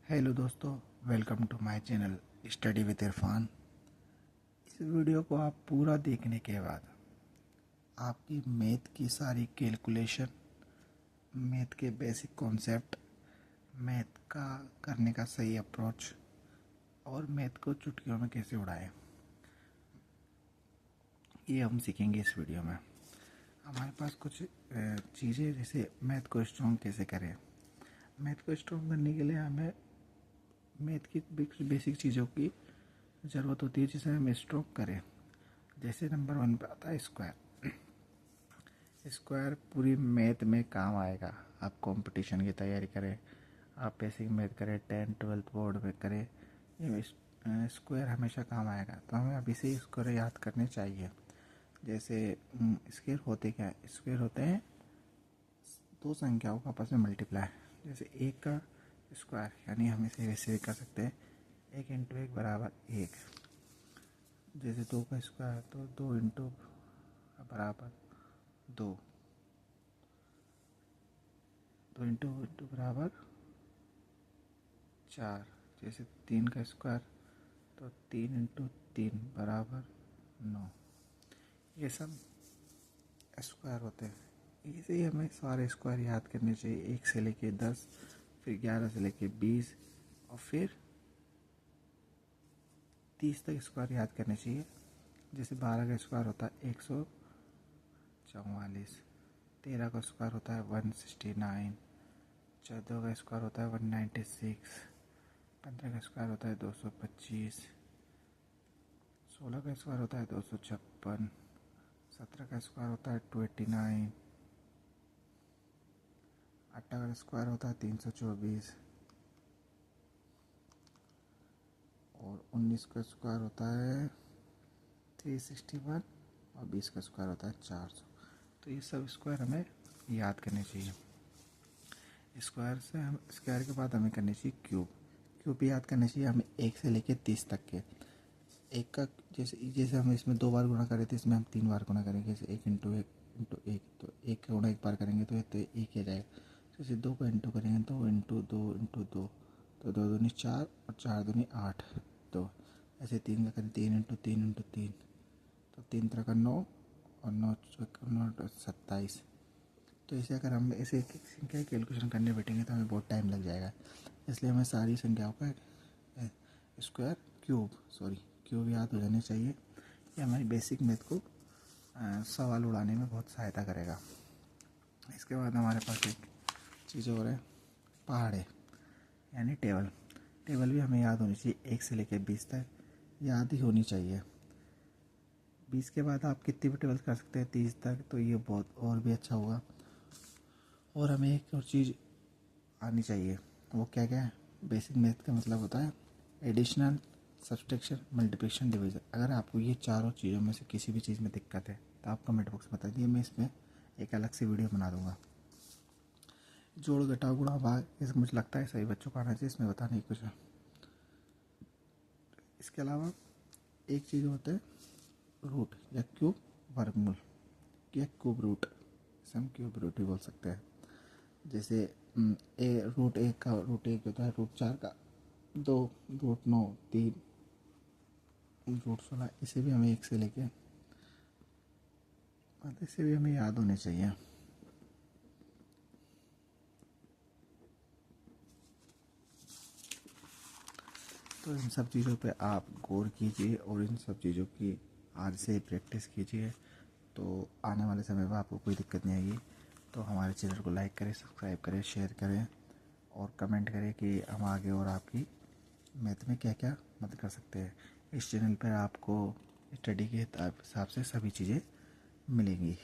Hello दोस्तों, welcome to my channel study with Irfan. इस video को आप पूरा देखने के बाद आपकी मैथ की सारी कैलकुलेशन, मैथ के बेसिक कॉन्सेप्ट, मैथ का करने का सही अप्रोच और मैथ को चुटकियों में कैसे उड़ाएं, ये हम सीखेंगे इस वीडियो में। हमारे पास कुछ चीज़ें, जैसे मैथ को स्ट्रॉन्ग कैसे करें। मैथ को स्ट्रॉन्ग करने के लिए हमें मैथ की बेसिक चीज़ों की ज़रूरत होती है जिसे हम स्ट्रॉन्ग करें। जैसे नंबर 1 पे आता है स्क्वायर। स्क्वायर पूरी मैथ में काम आएगा। आप कंपटीशन की तैयारी करें, आप बेसिक मैथ करें, 10th-12th बोर्ड में करें, ये स्क्वायर हमेशा काम आएगा। तो हमें अभी से स्क्वायर याद करने चाहिए। जैसे स्क्वायर होते क्या है? स्क्वायर होते हैं दो संख्याओं का आपस में मल्टीप्लाई। जैसे एक का स्क्वायर, यानी हम इसे वैसे भी कर सकते हैं 1 इंटू 1 बराबर 1। जैसे 2 का स्क्वायर तो 2 इंटू बराबर 2, 2 इंटू बराबर 4। जैसे 3 का स्क्वायर तो 3 इंटू 3 बराबर 9। ये सब स्क्वायर होते हैं। इसे ही हमें सारे स्क्वायर याद करने चाहिए, 1 से लेके 10, फिर 11 से लेके 20 और फिर 30 तक स्क्वायर याद करने चाहिए। जैसे 12 का स्क्वायर होता है 144, 13 का स्क्वायर होता है 169, 14 का स्क्वायर होता है 196, 15 का स्क्वायर होता है 225, 16 का स्क्वायर होता है 256, 17 का स्क्वायर होता है 289, 18 का स्क्वायर होता है 324 और 19 का स्क्वायर होता है 361 और 20 का स्क्वायर होता है 400। तो ये सब स्क्वायर हमें याद करने चाहिए। स्क्वायर से हम स्क्वायर के बाद हमें करनी चाहिए क्यूब। क्यूब याद करने चाहिए हमें 1 से लेके 30 तक के। एक का जैसे हम इसमें 2 बार गुणा करें थे, इसमें हम 3 बार गुणा करेंगे। जैसे 1 इंटू 1 इंटू 1, तो 1 का गुणा 1 बार करेंगे तो एक ही आ जाएगा। जैसे 2 का इंटू करेंगे 2 इंटू 2 इंटू 2, तो 2 दूनी 4 और 4 दूनी 8, 2। ऐसे 3 का करें 3 इंटू 3 इंटू 3, तो 3 तरह का 9 और 9 27। तो ऐसे अगर हम ऐसे एक एक संख्या की कैलकुलेशन करने बैठेंगे तो हमें बहुत टाइम लग जाएगा। इसलिए हमें सारी संख्याओं का स्क्वायर क्यूब याद हो जाने चाहिए। ये हमारी बेसिक मैथ को सवाल उड़ाने में बहुत सहायता करेगा। इसके बाद हमारे पास एक चीज़ और है, पहाड़े यानी टेबल। टेबल भी हमें याद होनी चाहिए, 1 से लेकर 20 तक याद ही होनी चाहिए। 20 के बाद आप कितनी भी टेबल कर सकते हैं 30 तक, तो ये बहुत और भी अच्छा होगा। और हमें एक और चीज़ आनी चाहिए, वो क्या क्या है? बेसिक मैथ का मतलब होता है एडिशनल, सब्सट्रैक्शन, मल्टीप्लिकेशन, डिवीज़न। अगर आपको ये चारों चीज़ों में से किसी भी चीज़ में दिक्कत है तो आप कमेंट बॉक्स में बता दिए, मैं इसमें एक अलग से वीडियो बना दूँगा। जोड़, घटाव, गुणा, भाग, ये मुझे लगता है सही बच्चों को आना चाहिए, इसमें बताने की कुछ है। इसके अलावा एक चीज़ होता है रूट या क्यूब, वर्गमूल या क्यूब रूट, इसे हम क्यूब रूट भी बोल सकते हैं। जैसे रूट 1 का रूट 1 होता है, रूट 4 का 2, रूट 9 3, रूट 16। इसे भी हमें 1 से लेके इसे भी हमें याद होने चाहिए। तो इन सब चीज़ों पे आप गौर कीजिए और इन सब चीज़ों की आज से प्रैक्टिस कीजिए, तो आने वाले समय में आपको कोई दिक्कत नहीं आएगी। तो हमारे चैनल को लाइक करें, सब्सक्राइब करें, शेयर करें और कमेंट करें कि हम आगे और आपकी मैथ में क्या क्या मदद कर सकते हैं। इस चैनल पर आपको स्टडी के हिसाब से सभी चीज़ें मिलेंगी।